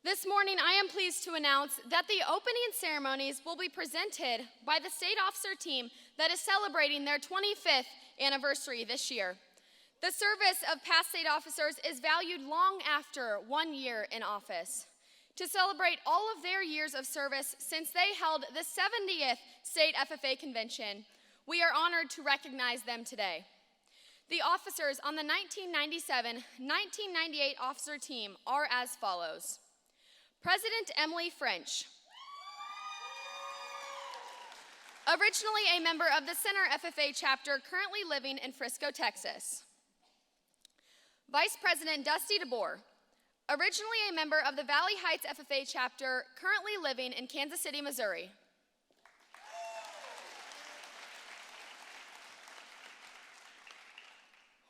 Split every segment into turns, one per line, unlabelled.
This morning, I am pleased to announce that the opening ceremonies will be presented by the state officer team that is celebrating their 25th anniversary this year. The service of past state officers is valued long after 1 year in office. To celebrate all of their years of service since they held the 70th State FFA Convention, we are honored to recognize them today. The officers on the 1997-1998 officer team are as follows. President Emily French, originally a member of the Center FFA chapter, currently living in Frisco, Texas. Vice President Dusty DeBoer, originally a member of the Valley Heights FFA chapter, currently living in Kansas City, Missouri.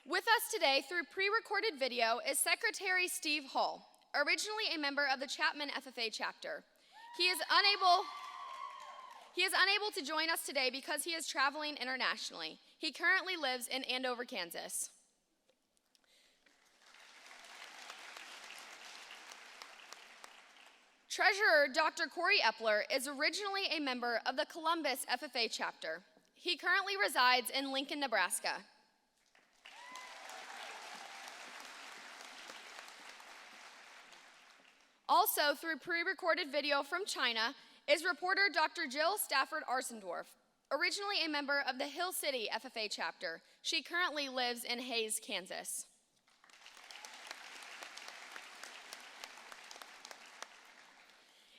With us today through pre-recorded video is Secretary Steve Hall, originally a member of the Chapman FFA chapter. He is unable to join us today because he is traveling internationally. He currently lives in Andover, Kansas. Treasurer Dr. Corey Epler is originally a member of the Columbus FFA chapter. He currently resides in Lincoln, Nebraska. Also, through pre-recorded video from China, is reporter Dr. Jill Stafford Arsendorf, originally a member of the Hill City FFA chapter. She currently lives in Hays, Kansas.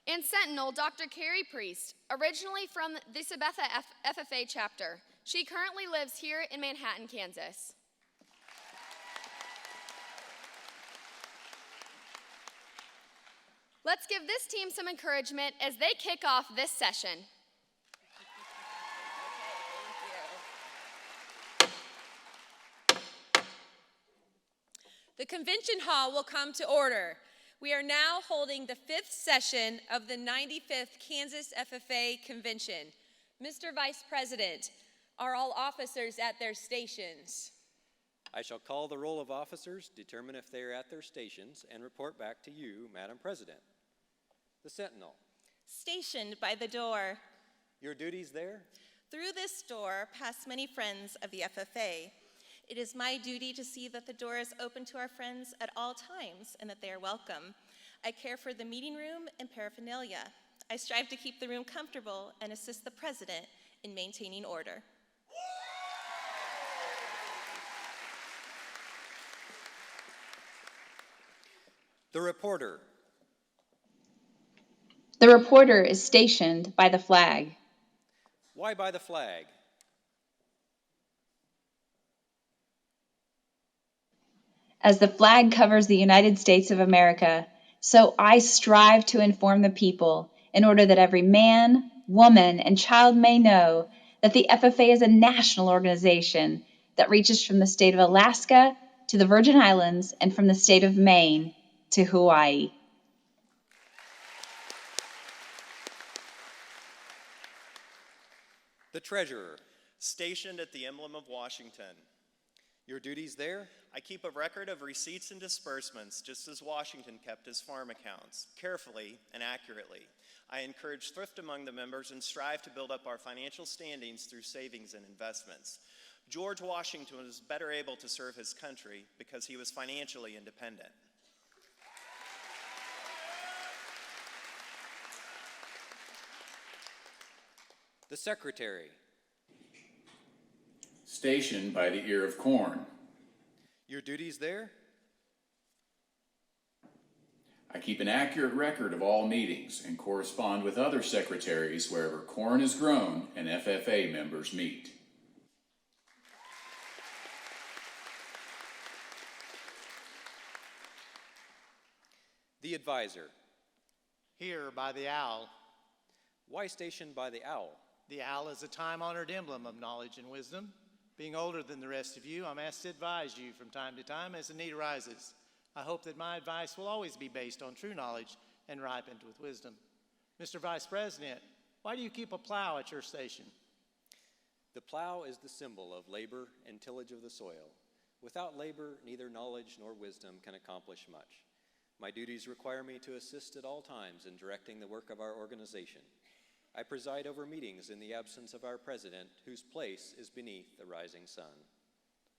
And Sentinel Dr. Carrie Priest, originally from the Sabetha FFA chapter. She currently lives here in Manhattan, Kansas. Let's give this team some encouragement as they kick off this session.
The convention hall will come to order. We are now holding the 5th session of the 95th Kansas FFA Convention. Mr. Vice President, are all officers at their stations?
I shall call the roll of officers, determine if they are at their stations, and report back to you, Madam President. The Sentinel.
Stationed by the door.
Your duties there?
Through this door pass many friends of the FFA. It is my duty to see that the door is open to our friends at all times and that they are welcome. I care for the meeting room and paraphernalia. I strive to keep the room comfortable and assist the President in maintaining order.
The reporter.
The reporter is stationed by the flag.
Why by the flag?
As the flag covers the United States of America, so I strive to inform the people in order that every man, woman, and child may know that the FFA is a national organization that reaches from the state of Alaska to the Virgin Islands and from the state of Maine to Hawaii.
The treasurer.
Stationed at the Emblem of Washington.
Your duties there?
I keep a record of receipts and disbursements, just as Washington kept his farm accounts, carefully and accurately. I encourage thrift among the members and strive to build up our financial standings through savings and investments. George Washington was better able to serve his country because he was financially independent.
The secretary.
Stationed by the ear of corn.
Your duties there?
I keep an accurate record of all meetings and correspond with other secretaries wherever corn is grown and FFA members meet.
The advisor.
Here by the owl.
Why stationed by the owl?
The owl is a time-honored emblem of knowledge and wisdom. Being older than the rest of you, I'm asked to advise you from time to time as the need arises. I hope that my advice will always be based on true knowledge and ripened with wisdom. Mr. Vice President, why do you keep a plow at your station?
The plow is the symbol of labor and tillage of the soil. Without labor, neither knowledge nor wisdom can accomplish much. My duties require me to assist at all times in directing the work of our organization. I preside over meetings in the absence of our president, whose place is beneath the rising sun.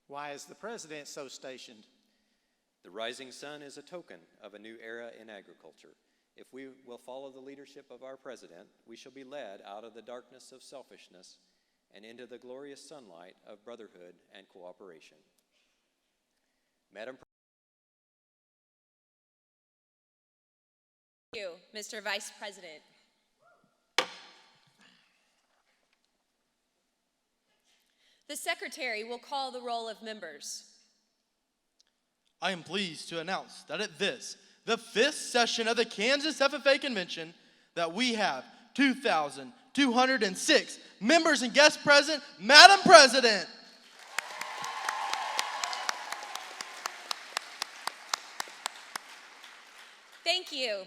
Why is the president so stationed?
The rising sun is a token of a new era in agriculture. If we will follow the leadership of our president, we shall be led out of the darkness of selfishness and into the glorious sunlight of brotherhood and cooperation. Madam
Thank you, Mr. Vice President. The Secretary will call the roll of members.
I am pleased to announce that at this, the 5th session of the Kansas FFA Convention, that we have 2,206 members and guests present. Madam President.
Thank you.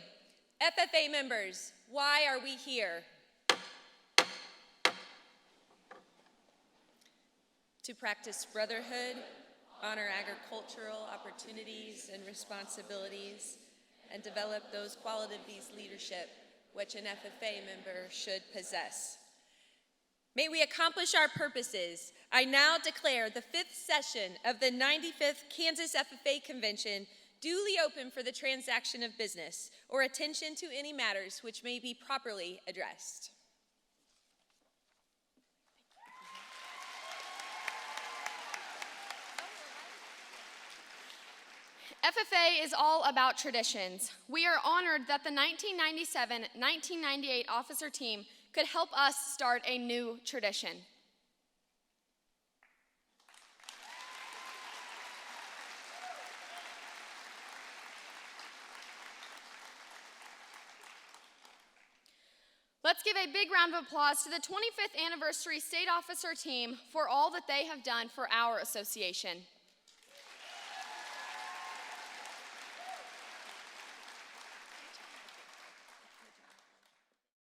FFA members, why are we here? To practice brotherhood, honor agricultural opportunities and responsibilities, and develop those qualities of leadership which an FFA member should possess. May we accomplish our purposes. I now declare the 5th session of the 95th Kansas FFA Convention duly open for the transaction of business or attention to any matters which may be properly addressed.
FFA is all about traditions. We are honored that the 1997-1998 officer team could help us start a new tradition. Let's give a big round of applause to the 25th anniversary state officer team for all that they have done for our association.